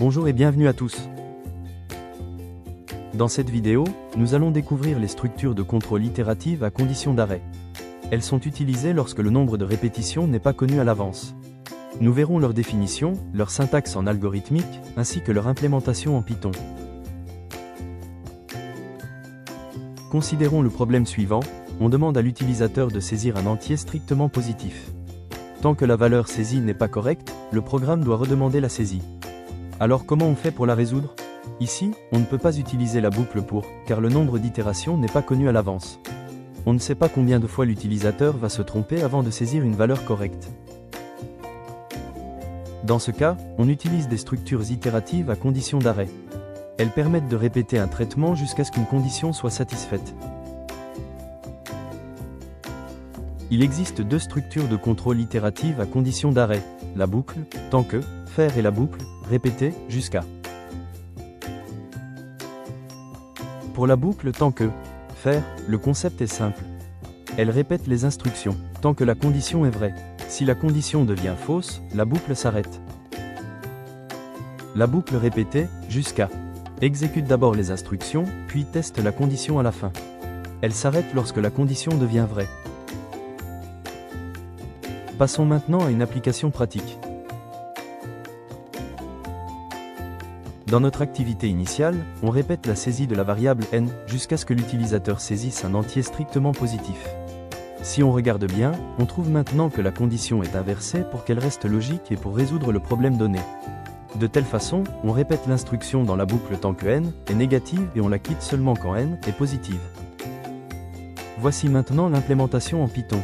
Bonjour et bienvenue à tous. Dans cette vidéo, nous allons découvrir les structures de contrôle itératives à condition d'arrêt. Elles sont utilisées lorsque le nombre de répétitions n'est pas connu à l'avance. Nous verrons leur définition, leur syntaxe en algorithmique, ainsi que leur implémentation en Python. Considérons le problème suivant, on demande à l'utilisateur de saisir un entier strictement positif. Tant que la valeur saisie n'est pas correcte, le programme doit redemander la saisie. Alors comment on fait pour la résoudre? Ici, on ne peut pas utiliser la boucle pour, car le nombre d'itérations n'est pas connu à l'avance. On ne sait pas combien de fois l'utilisateur va se tromper avant de saisir une valeur correcte. Dans ce cas, on utilise des structures itératives à condition d'arrêt. Elles permettent de répéter un traitement jusqu'à ce qu'une condition soit satisfaite. Il existe deux structures de contrôle itératives à condition d'arrêt, la boucle, tant que, faire et la boucle, répéter, jusqu'à. Pour la boucle tant que, faire, le concept est simple. Elle répète les instructions, tant que la condition est vraie. Si la condition devient fausse, la boucle s'arrête. La boucle répétée, jusqu'à, exécute d'abord les instructions, puis teste la condition à la fin. Elle s'arrête lorsque la condition devient vraie. Passons maintenant à une application pratique. Dans notre activité initiale, on répète la saisie de la variable n jusqu'à ce que l'utilisateur saisisse un entier strictement positif. Si on regarde bien, on trouve maintenant que la condition est inversée pour qu'elle reste logique et pour résoudre le problème donné. De telle façon, on répète l'instruction dans la boucle tant que n est négative et on la quitte seulement quand n est positive. Voici maintenant l'implémentation en Python.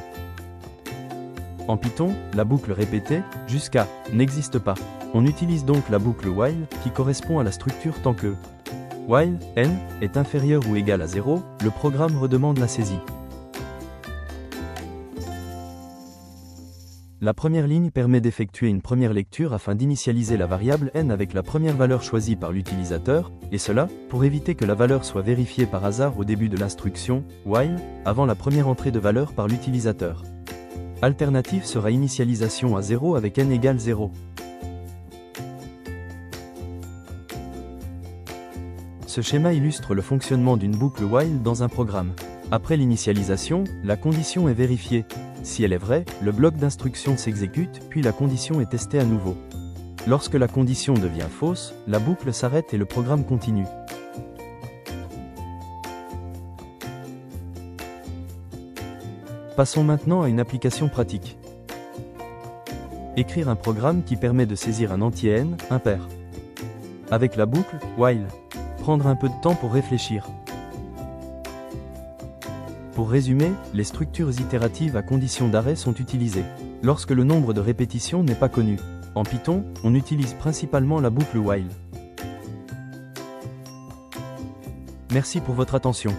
En Python, la boucle répétée, jusqu'à, n'existe pas. On utilise donc la boucle while, qui correspond à la structure tant que. While, n, est inférieur ou égal à 0, le programme redemande la saisie. La première ligne permet d'effectuer une première lecture afin d'initialiser la variable n avec la première valeur choisie par l'utilisateur, et cela, pour éviter que la valeur soit vérifiée par hasard au début de l'instruction, while, avant la première entrée de valeur par l'utilisateur. Alternative sera initialisation à 0 avec n égale 0. Ce schéma illustre le fonctionnement d'une boucle while dans un programme. Après l'initialisation, la condition est vérifiée. Si elle est vraie, le bloc d'instruction s'exécute, puis la condition est testée à nouveau. Lorsque la condition devient fausse, la boucle s'arrête et le programme continue. Passons maintenant à une application pratique. Écrire un programme qui permet de saisir un entier n, impair. Avec la boucle while. Prendre un peu de temps pour réfléchir. Pour résumer, les structures itératives à condition d'arrêt sont utilisées lorsque le nombre de répétitions n'est pas connu. En Python, on utilise principalement la boucle while. Merci pour votre attention.